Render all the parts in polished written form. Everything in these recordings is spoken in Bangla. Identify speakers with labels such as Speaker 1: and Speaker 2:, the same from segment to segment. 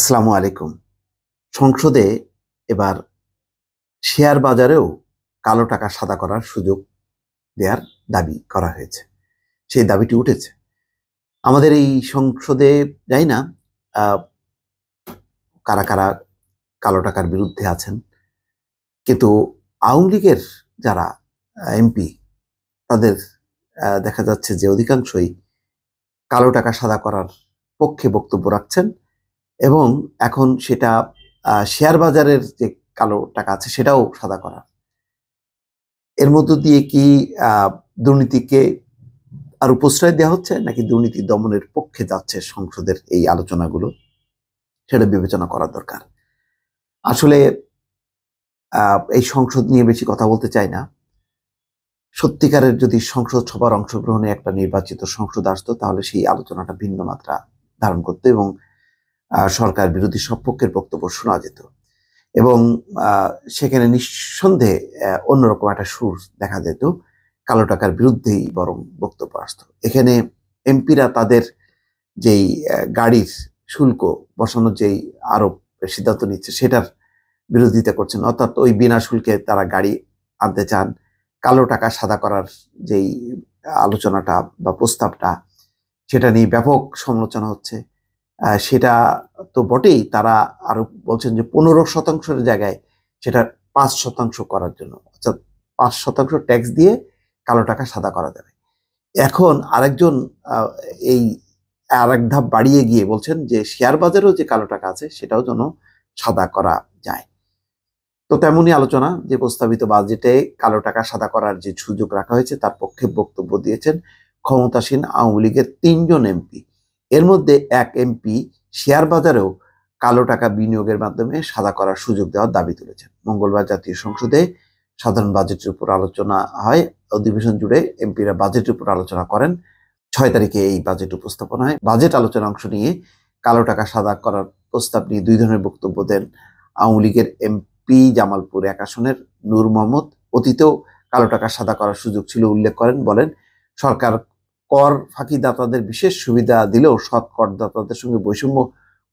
Speaker 1: আসসালামু আলাইকুম। সংসদে এবার শেয়ার বাজারেও কালো টাকা সাদা করার সুযোগ দেওয়ার দাবি করা হয়েছে। সেই দাবিটি উঠেছে। আমাদের এই সংসদে জানি না আ কারা, কারা কালো টাকার বিরুদ্ধে আছেন। কিন্তু আওয়ামী লীগের যারা এমপি তাদের দেখা যাচ্ছে যে অধিকাংশই কালো টাকা সাদা করার পক্ষে বক্তব্য রাখছেন এবং এখন সেটা শেয়ার বাজারের যে কালো টাকা আছে সেটাও সাদা করা। এর মধ্য দিয়ে কি দুর্নীতিকে আরো প্রশ্রয় দেওয়া হচ্ছে নাকি দুর্নীতি দমনের পক্ষে যাচ্ছে সংসদের এই আলোচনাগুলো, সেটা বিবেচনা করা দরকার। আসলে এই সংসদ নিয়ে বেশি কথা বলতে চাই না। সত্যিকারের যদি সংসদ সভার অংশগ্রহণে একটা নির্বাচিত সংসদ আসতো তাহলে সেই আলোচনাটা ভিন্ন মাত্রা ধারণ করতো এবং সরকার বিরোধী সব পক্ষের বক্তব্য শোনা যেত এবং সেখানে নিঃসন্দেহে অন্যরকম একটা সুর দেখা যেত। কালো টাকার বিরুদ্ধেই বরং বক্তব্য আসতো। এখানে এমপিরা তাদের যেই গাড়ির শুল্ক বসানোর যেই আরোপ সিদ্ধান্ত নিচ্ছে সেটার বিরোধিতা করছেন, অর্থাৎ ওই বিনা শুল্কে তারা গাড়ি আনতে চান। কালো টাকা সাদা করার যেই আলোচনাটা বা প্রস্তাবটা সেটা নিয়ে ব্যাপক সমালোচনা হচ্ছে। সেটা তো বটেই, তারা আরো বলছেন যে 15% জায়গায় সেটা 5% করার জন্য, অর্থাৎ 5% ট্যাক্স দিয়ে কালো টাকা সাদা করা যাবে। এখন আরেকজন এই আরেক ধাপ বাড়িয়ে গিয়ে বলছেন যে শেয়ার বাজারেও যে কালো টাকা আছে সেটাও যেন সাদা করা যায়। তো তেমনই আলোচনা যে প্রস্তাবিত বাজেটে কালো টাকা সাদা করার যে সুযোগ রাখা হয়েছে তার পক্ষে বক্তব্য দিয়েছেন ক্ষমতাসীন আওয়ামী লীগের 3 জন এমপি। এর মধ্যে এক এমপি শেয়ার বাজারেও কালো টাকা বিনিয়োগের মাধ্যমে সাদা করার সুযোগ দেওয়ার দাবি তুলেছেন। মঙ্গলবার জাতীয় সংসদে সাধারণ বাজেটের উপর আলোচনা হয়। অধিবেশন জুড়ে এমপিরা বাজেটের উপর আলোচনা করেন। 6 তারিখে এই বাজেট উপস্থাপন হয়। বাজেট আলোচনা অংশ নিয়ে কালো টাকা সাদা করার প্রস্তাব নিয়ে 2 ধরনের বক্তব্য দেন আওয়ামী লীগের এমপি জামালপুর 1 আসনের নূর মোহাম্মদ। অতীতেও কালো টাকা সাদা করার সুযোগ ছিল উল্লেখ করেন। বলেন, সরকার কর ফাঁকিদাতাদের বিশেষ সুবিধা দিলেও সৎ করদাতাদের সঙ্গে বৈষম্য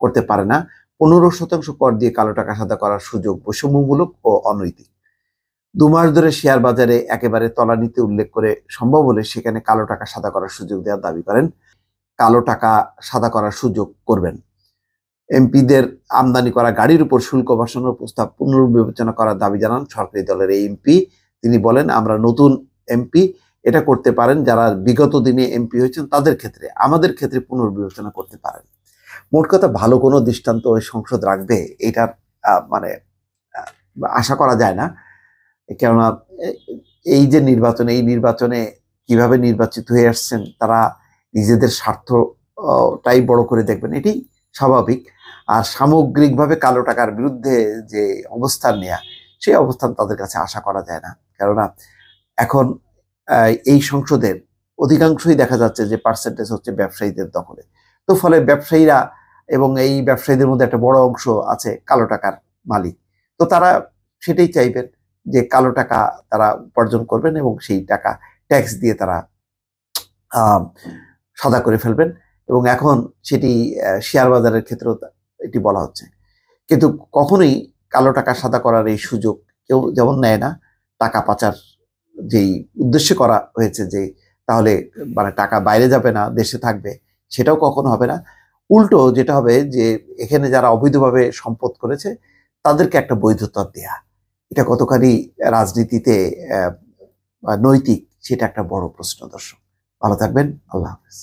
Speaker 1: করতে পারে না। 15% কর দিয়ে কালো টাকা সাদা করার সুযোগ বৈষম্যমূলক ও অনৈতিক। 2 মাস ধরে শেয়ার বাজারে একেবারে তলানিতে উল্লেখ করে সম্ভব হলে সেখানে কালো টাকা সাদা করার সুযোগ দেওয়ার দাবি করেন। কালো টাকা সাদা করার সুযোগ করবেন। এমপিদের আমদানি করা গাড়ির উপর শুল্ক বসানোর প্রস্তাব পুনর্বিবেচনা করার দাবি জানান সরকারি দলের এই এমপি। তিনি বলেন, আমরা নতুন এমপি, এটা করতে পারেন যারা বিগত দিনে এমপি হয়েছেন তাদের ক্ষেত্রে, আমাদের ক্ষেত্রে পুনর্বিবেচনা করতে পারেন। মোট কথা ভালো কোনো দৃষ্টান্ত ওই সংসদ রাখবে এটার মানে আশা করা যায় না। কেননা এই যে এই নির্বাচনে কিভাবে নির্বাচিত হয়ে আসছেন তারা নিজেদের স্বার্থটাই বড় করে দেখবেন, এটি স্বাভাবিক। আর সামগ্রিকভাবে কালো টাকার বিরুদ্ধে যে অবস্থান নেয়া, সেই অবস্থান তাদের কাছে আশা করা যায় না। কেননা এখন এই সংসদের অধিকাংশই দেখা যাচ্ছে যে পার্সেন্টেজ হচ্ছে ব্যবসায়ীদের দখলে। তো ফলে ব্যবসায়ীরা এবং এই ব্যবসায়ীদের মধ্যে একটা বড় অংশ আছে কালো টাকার মালিক। তো তারা সেটাই চাইবেন যে কালো টাকা তারা উপার্জন করবেন এবং সেই টাকা ট্যাক্স দিয়ে তারা সাদা করে ফেলবেন এবং এখন সেটি শেয়ার বাজারের ক্ষেত্রেও এটি বলা হচ্ছে। কিন্তু কখনোই কালো টাকা সাদা করার এই সুযোগ কেউ যেমন নেয় না। টাকা পাচার যেই উদ্দেশ্যে করা হয়েছে যে তাহলে মানে টাকা বাইরে যাবে না, দেশে থাকবে, সেটাও কখনো হবে না। উল্টো যেটা হবে যে এখানে যারা অবৈধভাবে সম্পদ করেছে তাদেরকে একটা বৈধতা দেয়া, এটা কতখানি রাজনীতিতে নৈতিক সেটা একটা বড় প্রশ্ন। দর্শক ভালো থাকবেন। আল্লাহ হাফেজ।